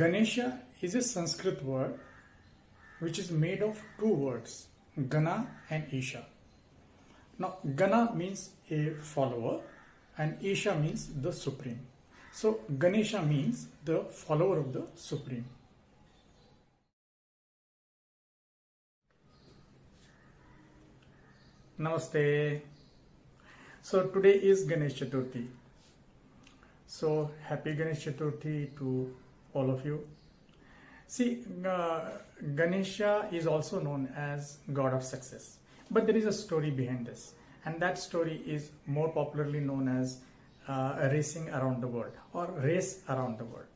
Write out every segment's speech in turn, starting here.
Ganesha is a Sanskrit word which is made of two words, Gana and Isha. Now, Gana means a follower and Isha means the supreme. So, Ganesha means the follower of the supreme. Namaste. So, today is Ganesh Chaturthi. So, happy Ganesh Chaturthi to all of you. See, Ganesha is also known as God of success. But there is a story behind this. And that story is more popularly known as racing around the world or race around the world.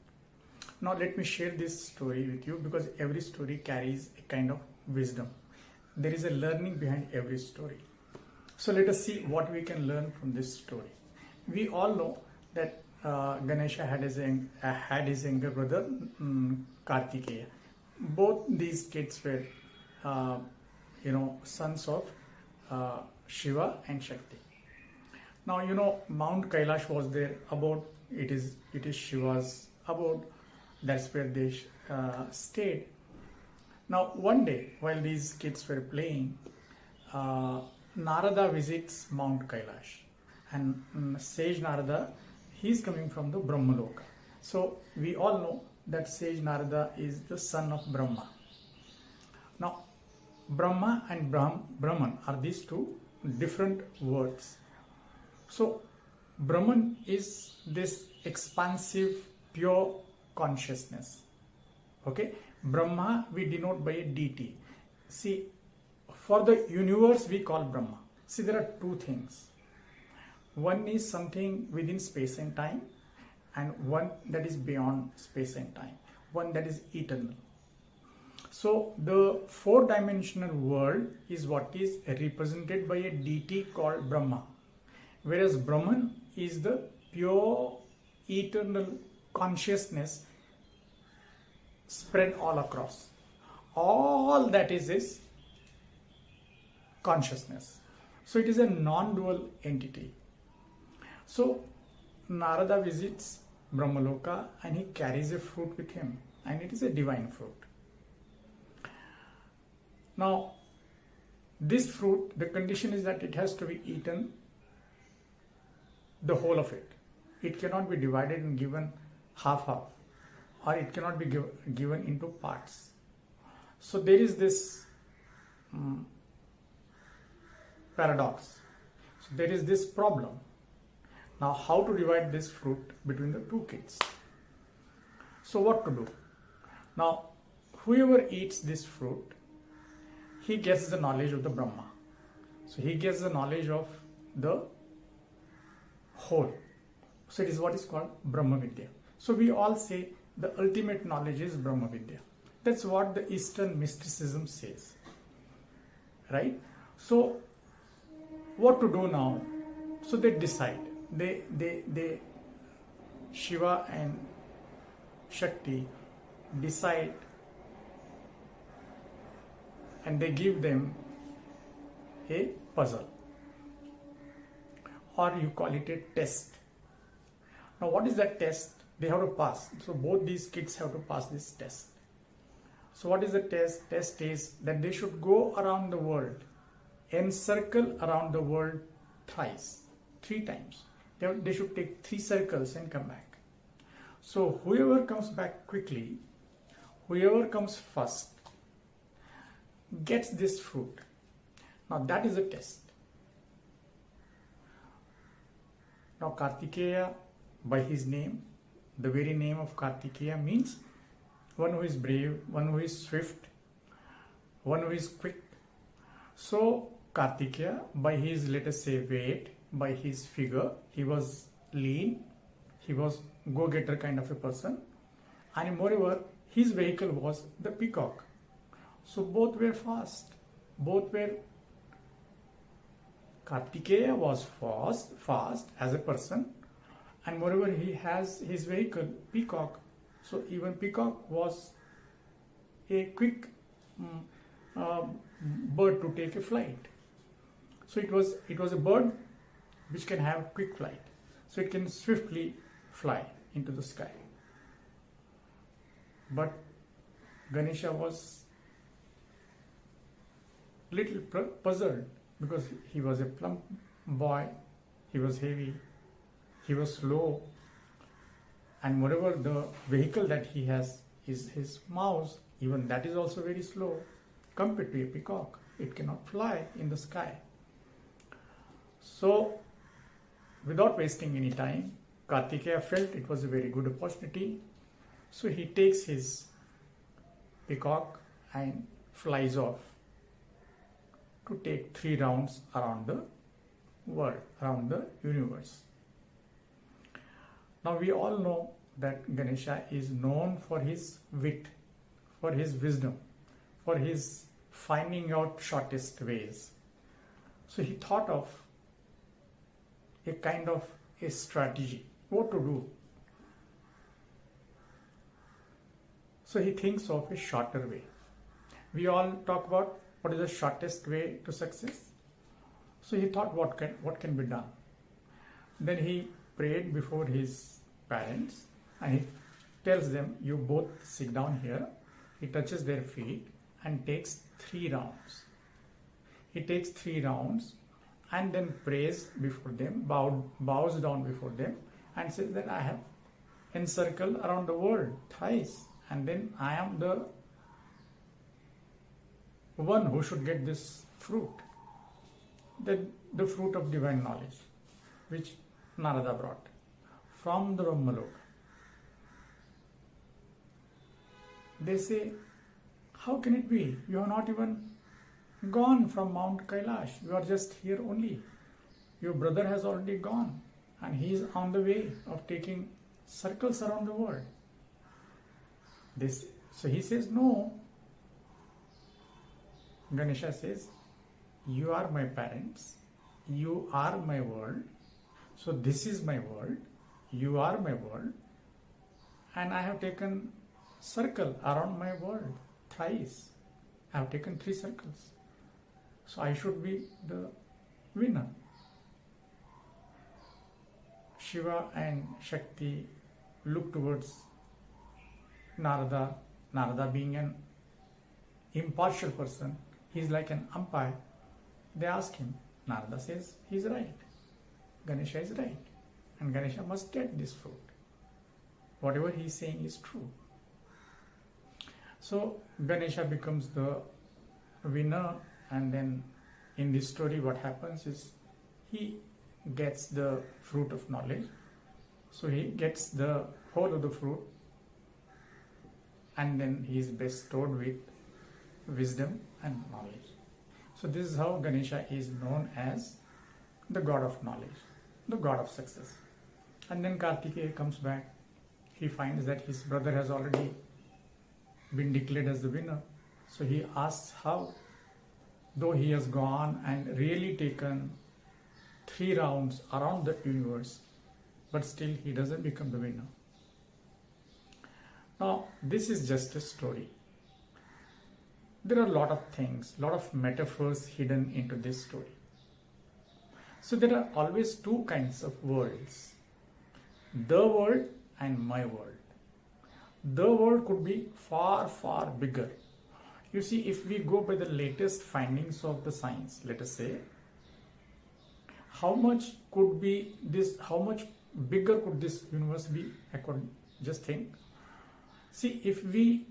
Now, let me share this story with you because every story carries a kind of wisdom. There is a learning behind every story. So, let us see what we can learn from this story. We all know that Ganesha had his younger brother Kartikeya. Both these kids were, sons of Shiva and Shakti. Now Mount Kailash was there abode. It is Shiva's abode. That's where they stayed. Now one day while these kids were playing, Narada visits Mount Kailash, and Sage Narada, he's coming from the Brahmaloka. So we all know that Sage Narada is the son of Brahma. Now Brahma and Brahman are these two different words. So Brahman is this expansive, pure consciousness. Okay, Brahma we denote by a deity. See, for the universe we call Brahma. See, there are two things. One is something within space and time, and one that is beyond space and time, one that is eternal. So the four-dimensional world is what is represented by a deity called Brahma, whereas Brahman is the pure eternal consciousness spread all across. All that is consciousness. So it is a non-dual entity. So Narada visits Brahmaloka and he carries a fruit with him, and it is a divine fruit. Now this fruit, the condition is that it has to be eaten, the whole of it. It cannot be divided and given half-half, or it cannot be given into parts. So there is this paradox. So there is this problem. Now how to divide this fruit between the two kids? So what to do? Now whoever eats this fruit, he gets the knowledge of the Brahma. So he gets the knowledge of the whole. So it is what is called Brahma Vidya. So we all say the ultimate knowledge is Brahma Vidya. That's what the Eastern mysticism says. Right? So what to do now? So they decide. They Shiva and Shakti decide, and they give them a puzzle, or you call it a test. Now what is that test? They have to pass. So both these kids have to pass this test. So what is the test? Test is that they should go around the world, encircle around the world three times. They should take 3 circles and come back. So whoever comes back quickly, whoever comes first, gets this fruit. Now that is a test. Now Kartikeya, by his name, the very name of Kartikeya means one who is brave, one who is swift, one who is quick. So Kartikeya, by his, let us say, weight, by his figure, he was lean, he was go-getter kind of a person, and moreover his vehicle was the peacock. So both were fast. Kartikeya was fast as a person, and moreover he has his vehicle peacock. So even peacock was a quick bird to take a flight. So it was a bird which can have quick flight. So it can swiftly fly into the sky. But Ganesha was little puzzled because he was a plump boy, he was heavy, he was slow, and moreover the vehicle that he has is his mouse, even that is also very slow compared to a peacock. It cannot fly in the sky. So without wasting any time, Kartikeya felt it was a very good opportunity. So he takes his peacock and flies off to take 3 rounds around the world, around the universe. Now we all know that Ganesha is known for his wit, for his wisdom, for his finding out shortest ways. So he thought of a kind of a strategy, what to do. So he thinks of a shorter way. We all talk about what is the shortest way to success. So he thought what can be done. Then he prayed before his parents and he tells them, you both sit down here. He touches their feet and takes 3 rounds. He takes 3 rounds and then prays before them, bows down before them and says that I have encircled around the world thrice, and then I am the one who should get this fruit, the fruit of divine knowledge, which Narada brought from the Brahmaloka. They say, how can it be? You have not even gone from Mount Kailash. You are just here only. Your brother has already gone and he is on the way of taking circles around the world. So he says, no. Ganesha says, you are my parents, you are my world, so this is my world, you are my world, and I have taken circle around my world thrice. I have taken 3 circles. So I should be the winner. Shiva and Shakti look towards Narada. Narada being an impartial person, he is like an umpire. They ask him. Narada says he is right. Ganesha is right. And Ganesha must get this fruit. Whatever he is saying is true. So Ganesha becomes the winner, and then in this story what happens is he gets the fruit of knowledge. So he gets the whole of the fruit and then he is bestowed with wisdom and knowledge. So this is how Ganesha is known as the god of knowledge, the god of success. And then Kartikeya comes back. He finds that his brother has already been declared as the winner. So he asks how, though he has gone and really taken 3 rounds around the universe, but still he doesn't become the winner. Now, this is just a story. There are a lot of things, a lot of metaphors hidden into this story. So there are always 2 kinds of worlds, the world and my world. The world could be far, far bigger. You see, if we go by the latest findings of the science, let us say, how much bigger could this universe be? Just think. See, if we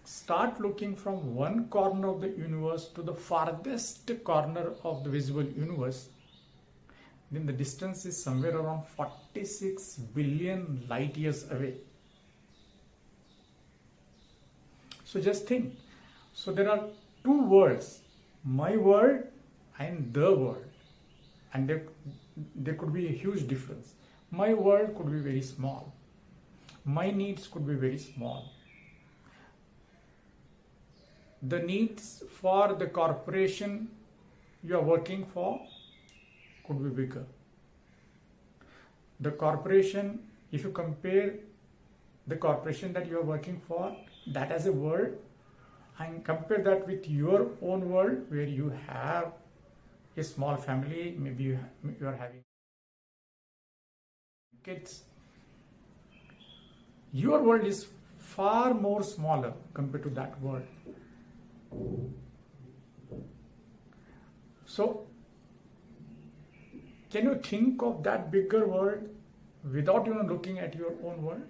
start looking from one corner of the universe to the farthest corner of the visible universe, then the distance is somewhere around 46 billion light years away. So just think. So there are 2 worlds, my world and the world. And there could be a huge difference. My world could be very small. My needs could be very small. The needs for the corporation you are working for could be bigger. The corporation, if you compare the corporation that you are working for, that as a world, and compare that with your own world where you have a small family, maybe you are having kids, Your world is far more smaller compared to that world. So, can you think of that bigger world without even looking at your own world?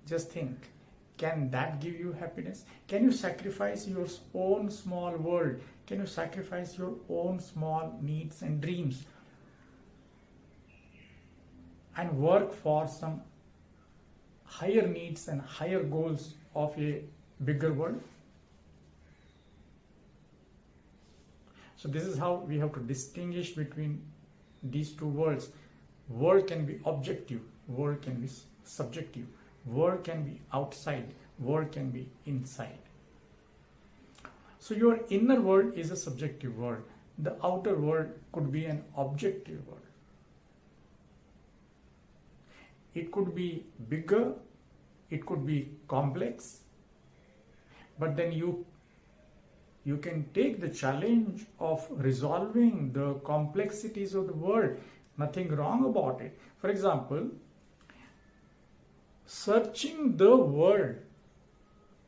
Just think, can that give you happiness? Can you sacrifice your own small world? Can you sacrifice your own small needs and dreams and work for some higher needs and higher goals of a bigger world? So this is how we have to distinguish between these two worlds. World can be objective, world can be subjective, world can be outside, world can be inside. So your inner world is a subjective world. The outer world could be an objective world. It could be bigger, it could be complex, but then you can take the challenge of resolving the complexities of the world. Nothing wrong about it. For example, searching the world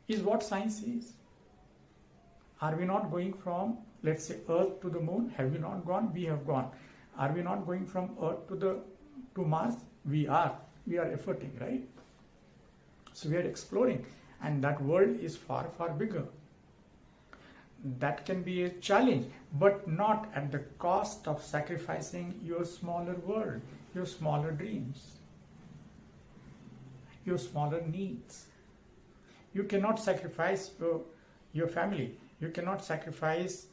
is what science is. Are we not going from, let's say, Earth to the moon? Have we not gone? We have gone. Are we not going from Earth to Mars? We are. We are efforting, right? So we are exploring, and that world is far, far bigger. That can be a challenge, but not at the cost of sacrificing your smaller world, your smaller dreams, your smaller needs. You cannot sacrifice your family. You cannot sacrifice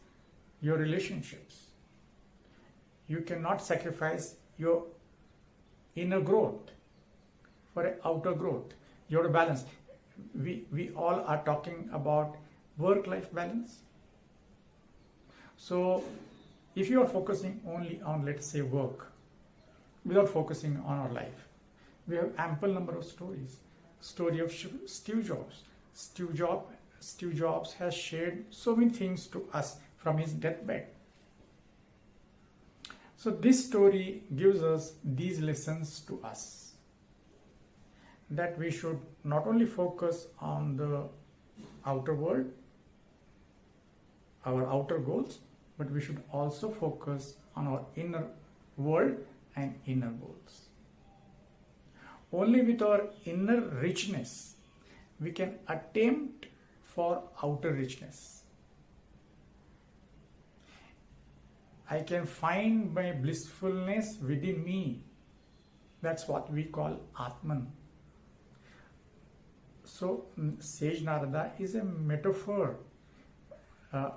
your relationships. You cannot sacrifice your inner growth for an outer growth. Your balance. We all are talking about work-life balance. So if you are focusing only on, let's say, work, without focusing on our life, we have ample number of stories. Story of Steve Jobs. Steve Jobs has shared so many things to us from his deathbed. So this story gives us these lessons to us, that we should not only focus on the outer world, our outer goals, but we should also focus on our inner world and inner goals. Only with our inner richness we can attempt for outer richness. I can find my blissfulness within me. That's what we call Atman. So Sage Narada is a metaphor.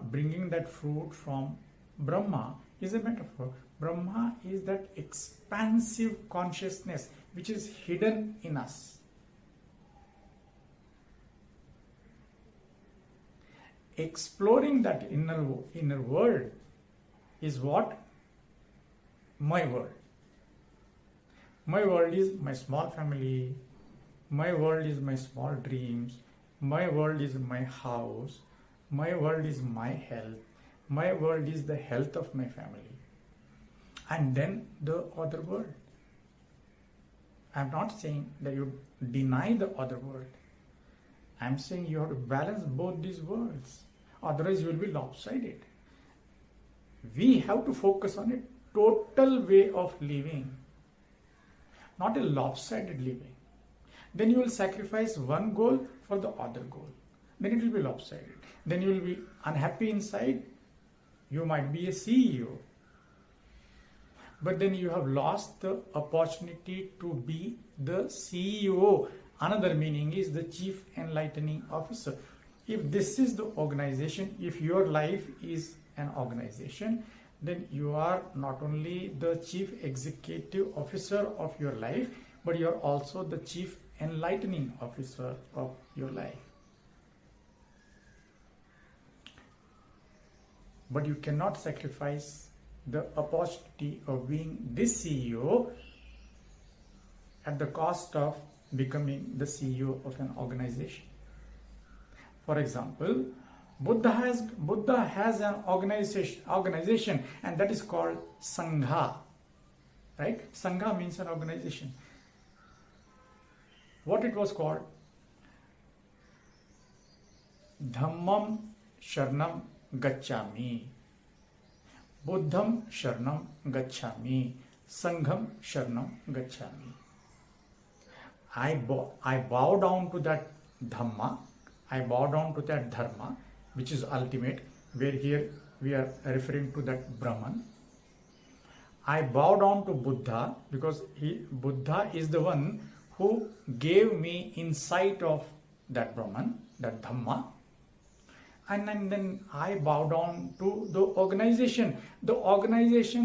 Bringing that fruit from Brahma is a metaphor. Brahma is that expansive consciousness which is hidden in us. Exploring that inner world is what? My world. My world is my small family. My world is my small dreams. My world is my house. My world is my health. My world is the health of my family. And then the other world. I'm not saying that you deny the other world. I'm saying you have to balance both these worlds. Otherwise you will be lopsided. We have to focus on a total way of living, not a lopsided living. Then you will sacrifice one goal for the other goal. Then it will be lopsided. Then you will be unhappy inside. You might be a CEO. But then you have lost the opportunity to be the CEO. Another meaning is the Chief Enlightening Officer. If this is the organization, if your life is an organization, then you are not only the Chief Executive Officer of your life, but you are also the Chief Enlightening Officer of your life. But you cannot sacrifice the opportunity of being this CEO at the cost of becoming the CEO of an organization. For example, Buddha has an organization and that is called Sangha. right? Sangha means an organization. What it was called? Dhammam Sharanam Gacchami, Buddham Sharanam Gacchami, Sangham Sharanam Gacchami. I bow down to that Dhamma, I bow down to that Dharma, which is ultimate, where here we are referring to that Brahman. I bow down to Buddha, because Buddha is the one who gave me insight of that Brahman, that Dhamma. And then I bow down to the organization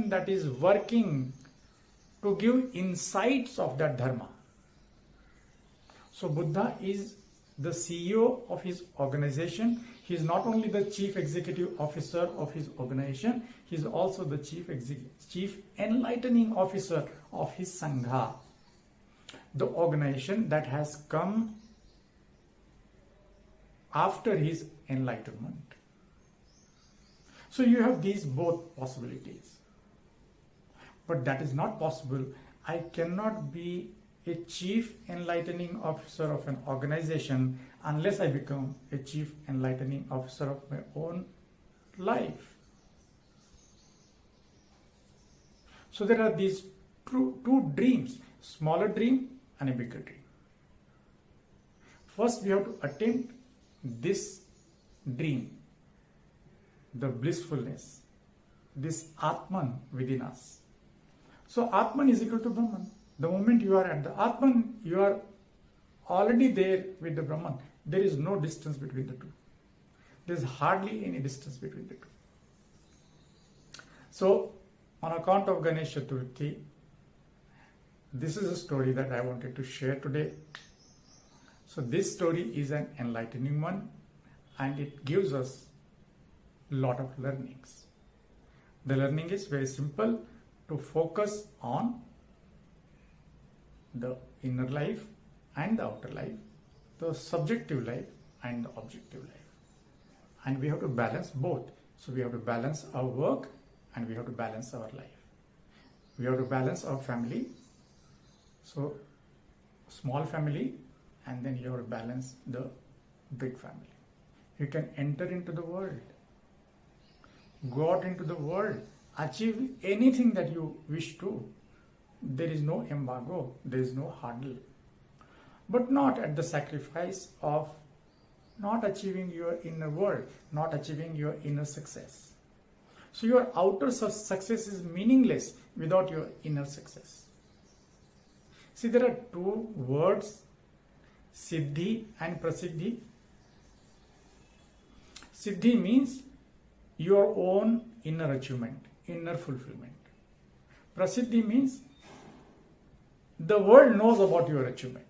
that is working to give insights of that Dharma. So Buddha is the CEO of his organization. He is not only the chief executive officer of his organization, he is also the chief enlightening officer of his Sangha, the organization that has come after his enlightenment. So you have these both possibilities. But that is not possible. I cannot be a chief enlightening officer of an organization unless I become a chief enlightening officer of my own life. So there are these two dreams, smaller dream and a bigger dream. First we have to attempt this dream, the blissfulness, this Atman within us. So Atman is equal to Brahman. The moment you are at the Atman, you are already there with the Brahman. There is no distance between the two. There is hardly any distance between the two. So, on account of Ganesh Chaturthi, this is a story that I wanted to share today. So, this story is an enlightening one, and it gives us a lot of learnings. The learning is very simple: to focus on the inner life and the outer life, the subjective life and the objective life. And we have to balance both. So we have to balance our work and we have to balance our life. We have to balance our family. So small family, and then you have to balance the big family. You can enter into the world, go out into the world, achieve anything that you wish to. There is no embargo, there is no hurdle, but not at the sacrifice of not achieving your inner world, not achieving your inner success. So your outer success is meaningless without your inner success. See, there are two words, Siddhi and Prasiddhi. Siddhi means your own inner achievement, inner fulfillment. Prasiddhi means the world knows about your achievement.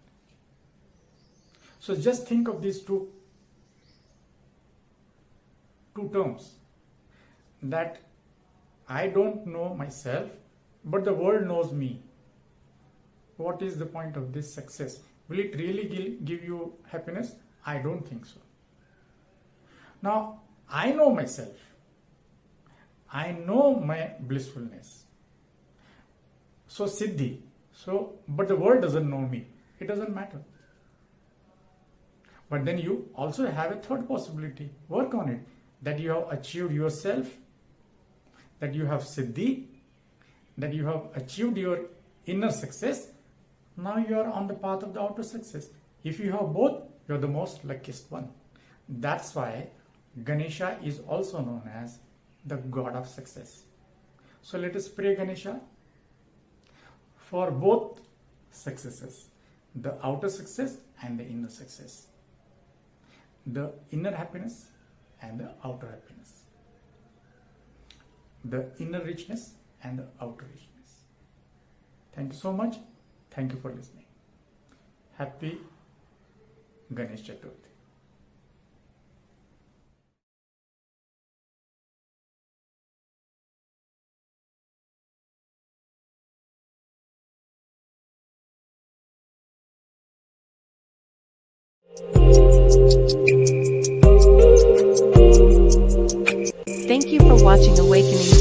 So just think of these two terms, that I don't know myself, but the world knows me. What is the point of this success? Will it really give you happiness? I don't think so. Now, I know myself. I know my blissfulness. So Siddhi. But the world doesn't know me. It doesn't matter. But then you also have a third possibility. Work on it. That you have achieved yourself, that you have Siddhi, that you have achieved your inner success. Now you are on the path of the outer success. If you have both, you are the most luckiest one. That's why Ganesha is also known as the god of success. So let us pray Ganesha for both successes, the outer success and the inner success, the inner happiness and the outer happiness, the inner richness and the outer richness. Thank you so much. Thank you for listening. Happy Ganesh Chaturthi. Thank you for watching Awakening